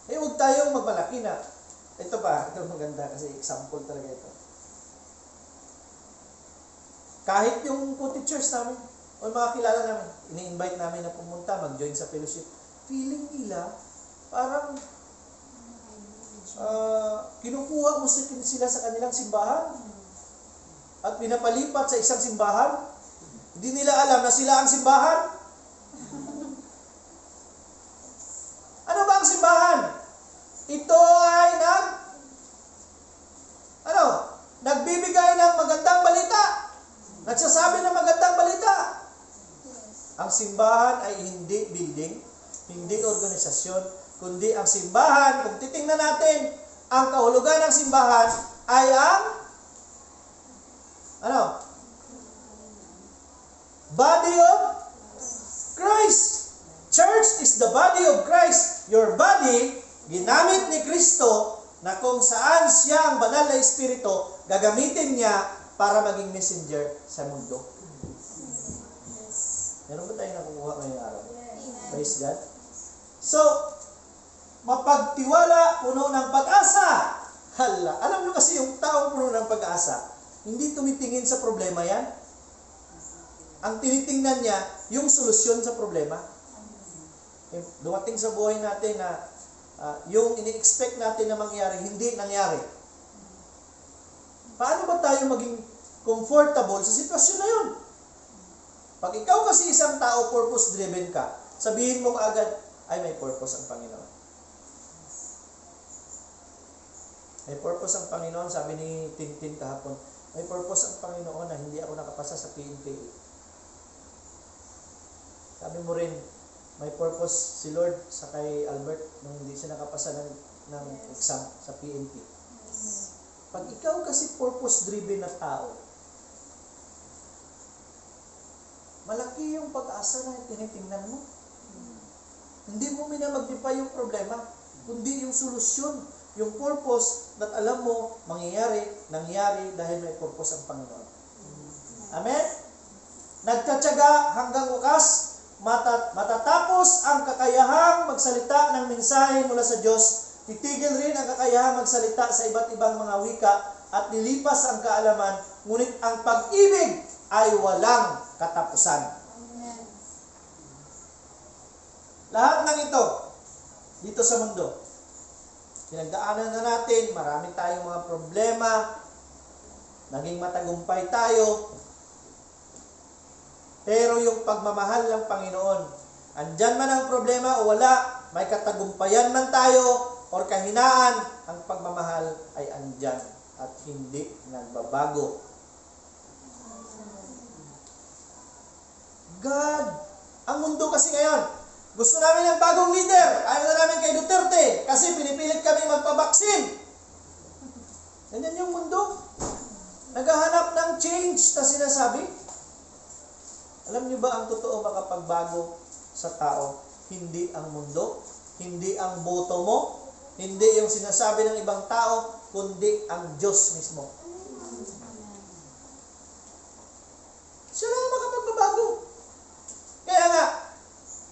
Eh, huwag tayong magmalaki na. Ito maganda kasi example talaga ito. Kahit yung co-teachers namin, o mga kilala namin, ini-invite namin na pumunta, mag-join sa fellowship, feeling nila, parang kinukuha mo sila sa kanilang simbahan at pinapalipat sa isang simbahan. Hindi nila alam na sila ang simbahan. Ano ba ang simbahan? Ito ay nagbibigay ng magandang balita. Nagsasabi ng magandang balita. Ang simbahan ay hindi building, hindi organisasyon, kundi ang simbahan, kung titingnan natin, ang kahulugan ng simbahan ay ang body of Christ. Church is the body of Christ. Your body, ginamit ni Kristo na kung saan siya ang banal na espiritu, gagamitin niya para maging messenger sa mundo. Meron ba tayong nakukuha ngayong araw? Praise God. So, mapagtiwala, puno ng pag-asa. Hala, alam nyo kasi yung taong puno ng pag-asa, hindi tumitingin sa problema yan. Ang tinitingnan niya, yung solusyon sa problema. Dumating sa buhay natin na yung ini-expect natin na mangyari, hindi nangyari. Paano ba tayo maging comfortable sa sitwasyon na yun? Pag ikaw kasi isang tao, purpose-driven ka, sabihin mo agad, ay may purpose ang Panginoon. May purpose ang Panginoon, sabi ni Tintin kahapon, may purpose ang Panginoon na hindi ako nakapasa sa PNPE. Sabi mo rin, may purpose si Lord sa kay Albert nung hindi siya nakapasa ng exam sa PNP. Pag ikaw kasi purpose-driven na tao, malaki yung pag-asa na tinitingnan mo. Hindi mo minamagnify yung problema, kundi yung solusyon, yung purpose na alam mo, nangyari dahil may purpose ang Panginoon. Amen? Nagtatyaga hanggang wakas, matatapos ang kakayahang magsalita ng mensahe mula sa Diyos, titigil rin ang kakayahang magsalita sa iba't ibang mga wika at nilipas ang kaalaman, ngunit ang pag-ibig ay walang katapusan. Amen. Lahat ng ito, dito sa mundo, pinagdaanan na natin, marami tayong mga problema, naging matagumpay tayo, pero yung pagmamahal ng Panginoon, andyan man ang problema o wala, may katagumpayan man tayo o kahinaan, ang pagmamahal ay andyan at hindi nagbabago. God, ang mundo kasi ngayon, gusto namin ng bagong leader. Ayaw na namin kay Duterte kasi pinipilit kami magpabaksin. Ganyan yung mundo. Naghahanap ng change na sinasabi. Alam niyo ba ang totoo makapagbago sa tao? Hindi ang mundo, hindi ang boto mo, hindi yung sinasabi ng ibang tao, kundi ang Diyos mismo. Siya lang makapagbabago. Kaya nga,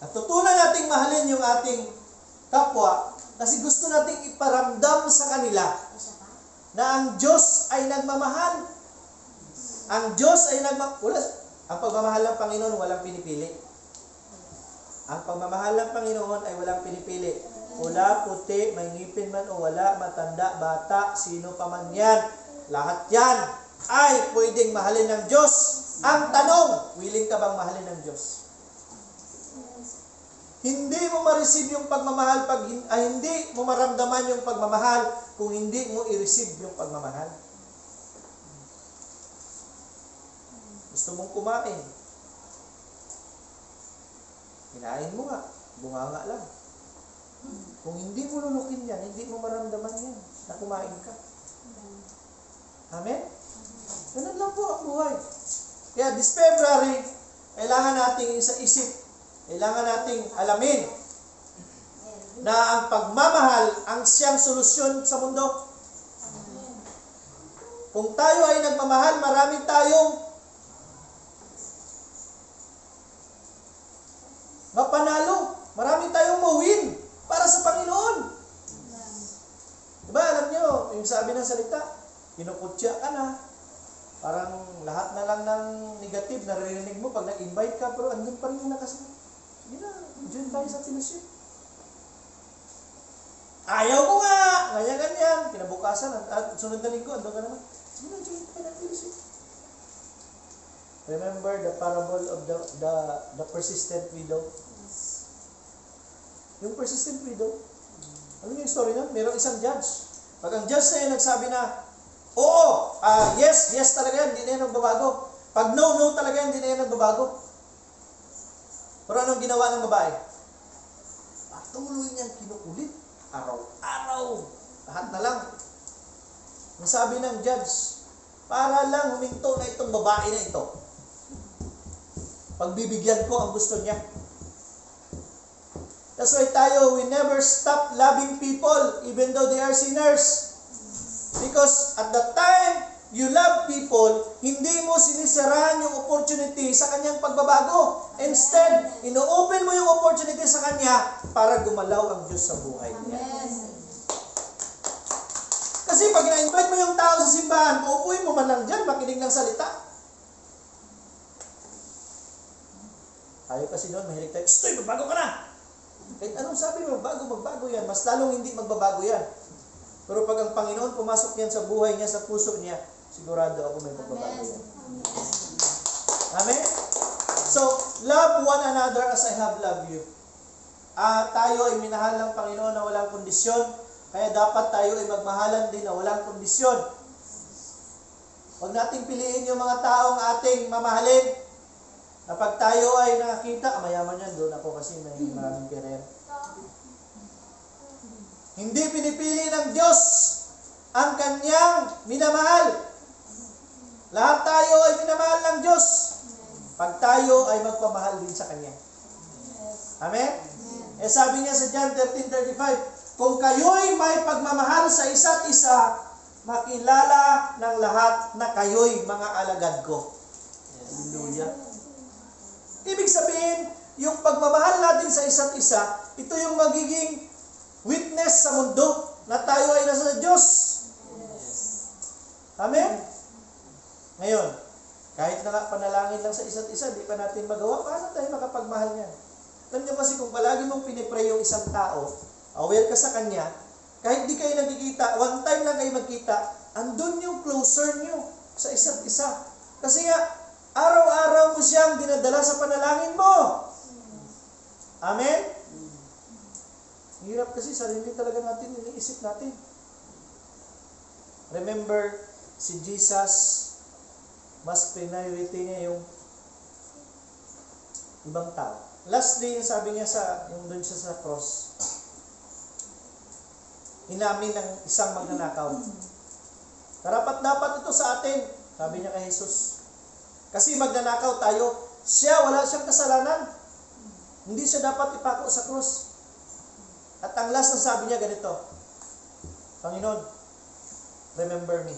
natutunan nating mahalin yung ating kapwa kasi gusto nating iparamdam sa kanila na ang Diyos ay nagmamahal. Ang Diyos ay ang pagmamahal ng Panginoon walang pinipili. Ang pagmamahal ng Panginoon ay walang pinipili. Pula, puti, may ngipin man o wala, matanda, bata, sino pa man yan. Lahat yan ay pwedeng mahalin ng Diyos. Ang tanong, willing ka bang mahalin ng Diyos? Hindi mo ma-receive yung pagmamahal hindi mo maramdaman yung pagmamahal kung hindi mo i-receive yung pagmamahal. Gusto mong kumain. Kinain mo nga, bunganga lang. Kung hindi mo lulukin yan, hindi mo maramdaman yan na kumain ka. Amen? Ganun lang po ang buhay. Kaya this February, kailangan nating isa-isip, kailangan nating alamin na ang pagmamahal ang siyang solusyon sa mundo. Kung tayo ay nagmamahal, marami tayong mapanalo. Marami tayong mawin para sa Panginoon. Diba, alam nyo, yung sabi ng salita, kinukutya ka na. Parang lahat na lang ng negative, naririnig mo pag nag-invite ka, pero andun pa rin yung nakasunod. Sige na, join tayo sa fellowship. Ayaw ko nga! Ganyan. Kinabukasan, at sunod na linggo, andun ka naman. Sige na, join tayo ng fellowship. Remember the parable of the persistent widow? Yung persistent widow, ano yung story nun? Merong isang judge. Pag ang judge na yun nagsabi na, oo, yes talaga yan, hindi na yan nagbabago. Pag no talaga yan, hindi na yan nagbabago. Pero anong ginawa ng babae? Patuloy niyang kinukulit. Araw-araw. Lahat na lang. Ang sabi ng judge, para lang huminto na itong babae na ito. Pagbibigyan ko ang gusto niya. That's why tayo, we never stop loving people even though they are sinners. Because at the time you love people, hindi mo sinisiraan yung opportunity sa kanyang pagbabago. Instead, ino-open mo yung opportunity sa kanya para gumalaw ang Diyos sa buhay niya. Kasi pag na-invite mo yung tao sa simbahan, uupuin mo man lang dyan, makinig ng salita. Tayo kasi doon, mahilig tayo, "Stoy, magbago ka na!" Kahit anong sabi mo, magbago yan. Mas lalong hindi magbabago yan. Pero pag ang Panginoon pumasok yan sa buhay niya, sa puso niya, sigurado ako may magbabago yan. Amen? So, love one another as I have loved you. Tayo ay minahal ng Panginoon na walang kondisyon, kaya dapat tayo ay magmahalan din na walang kondisyon. Huwag nating piliin yung mga taong ating mamahalin. Na pag tayo ay nakakita, mayaman yan, doon ako kasi may maraming pera. Hindi pinipili ng Diyos ang kanyang minamahal. Lahat tayo ay minamahal ng Diyos. Pag tayo ay magpamahal din sa Kanya. Amen? Sabi niya sa John 13:35, kung kayo'y may pagmamahal sa isa't isa, makilala ng lahat na kayo'y mga alagad ko. Hallelujah. Ibig sabihin, yung pagmamahal natin sa isa't isa, ito yung magiging witness sa mundo na tayo ay nasa Diyos. Amen? Ngayon, kahit na panalangin lang sa isa't isa, di pa natin magawa, paano tayo makapagmahal niyan? Alam niyo kasi kung palagi mong pinipray yung isang tao, aware ka sa kanya, kahit di kayo nagkikita, one time lang kayo magkita, andun yung closer nyo sa isa't isa. Kasi nga, araw-araw mo siyang dinadala sa panalangin mo. Amen? Hirap kasi sarili talaga natin, iniisip natin. Remember, si Jesus, mas priority niya yung ibang tao. Lastly, yung sabi niya yung doon siya sa cross, inamin ng isang magnanakaw. Karapat-dapat ito sa atin, sabi niya kay Jesus. Kasi magnanakaw tayo, wala siyang kasalanan. Hindi siya dapat ipako sa krus. At ang last na sabi niya ganito, Panginoon, remember me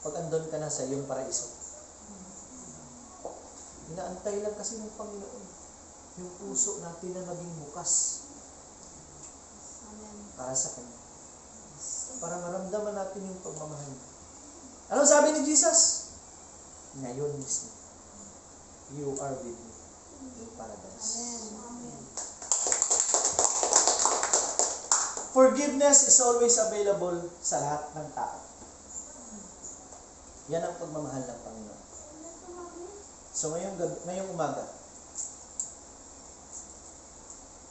pag andun ka na sa iyong paraiso. Inaantay lang kasi ng Panginoon. yung puso natin na maging bukas para sa Kanya. Para maramdaman natin yung pagmamahal niya. Anong sabi ni Jesus? Ngayon mismo, you are with me in paradise. Forgiveness is always available sa lahat ng tao. Yan ang pagmamahal ng Panginoon. So ngayong umaga,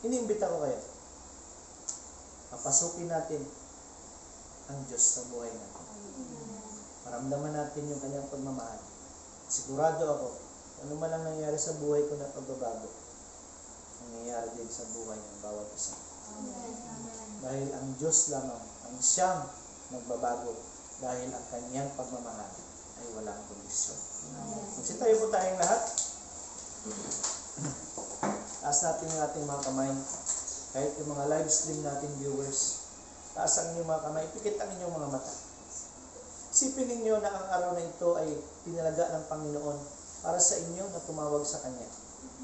iniimbita ko kayo. Papasukin natin ang Diyos sa buhay natin. Maramdaman natin yung Kanyang pagmamahal. Sigurado ako, ano man ang nangyayari sa buhay ko na pagbabago, nangyayari din sa buhay ng bawat isa. Dahil ang Diyos lamang ang siyang nagbabago dahil ang Kanyang pagmamahal ay walang kondisyon. Magsitayo po tayong lahat. Taas natin yung ating mga kamay. Kahit yung mga live stream natin viewers, taas ang inyong mga kamay, pikit ang inyong mga mata. Isipin ninyo na ang araw na ito ay tinalaga ng Panginoon para sa inyo na tumawag sa Kanya.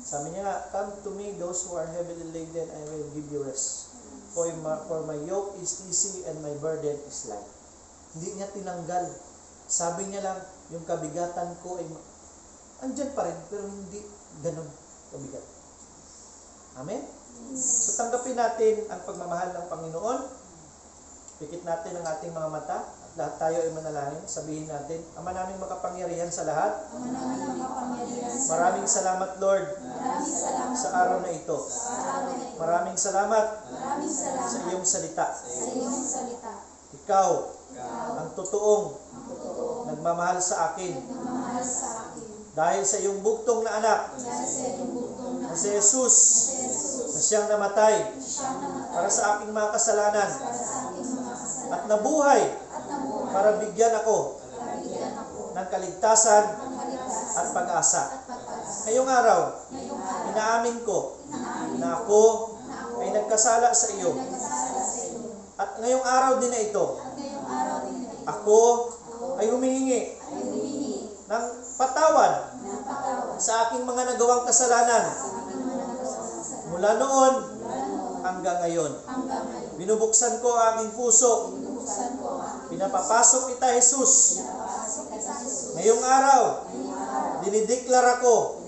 Sabi niya nga, come to me those who are heavily laden, I will give you rest. For my yoke is easy and my burden is light. Hindi niya tinanggal. Sabi niya lang, yung kabigatan ko ay andyan pa rin, pero hindi ganun kabigat. Amen? So tanggapin natin ang pagmamahal ng Panginoon. Pikit natin ang ating mga mata at lahat tayo ay manalangin. Sabihin natin, Ama naming makapangyarihan sa lahat. Maraming salamat, Lord, sa araw na ito. Maraming salamat sa iyong salita. Ikaw ang totoong nagmamahal sa akin. Dahil sa iyong bugtong na anak, na si Jesus, na siyang namatay para sa aking mga kasalanan at nabuhay para bigyan ako ng kaligtasan at pag-asa. Ngayong araw, inaamin ko na ako ay nagkasala sa iyo. At ngayong araw din na ito, ako ay humihingi ng patawad sa aking mga nagawang kasalanan mula noon hanggang ngayon. Binubuksan ko ang aking puso. Pinapapasok kita, Jesus. Ngayong araw, dinideklara ko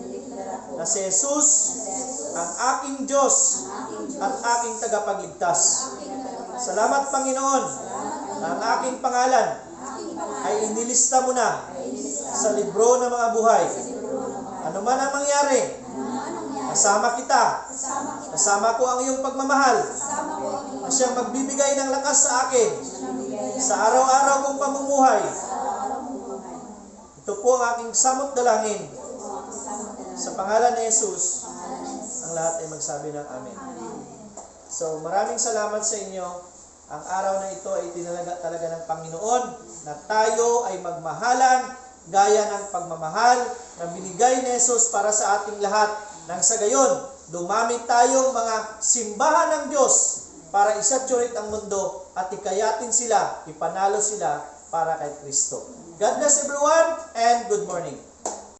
na si Jesus ang aking Diyos at aking tagapagligtas. Salamat, Panginoon, na ang aking pangalan ay inilista mo na sa libro ng mga buhay. Ano man ang mangyari, kasama kita. Kasama ko ang iyong pagmamahal na siyang magbibigay ng lakas sa akin sa araw-araw kong pamumuhay. Ito po ang aking samot dalangin. Sa pangalan ni Jesus, ang lahat ay magsabi ng Amen. So maraming salamat sa inyo. Ang araw na ito ay tinalaga talaga ng Panginoon na tayo ay magmahalan gaya ng pagmamahal na binigay ni Jesus para sa ating lahat. Nang sa gayon, dumamit tayong mga simbahan ng Diyos para isaturate ang mundo at ikayatin sila, ipanalo sila para kay Kristo. God bless everyone and good morning.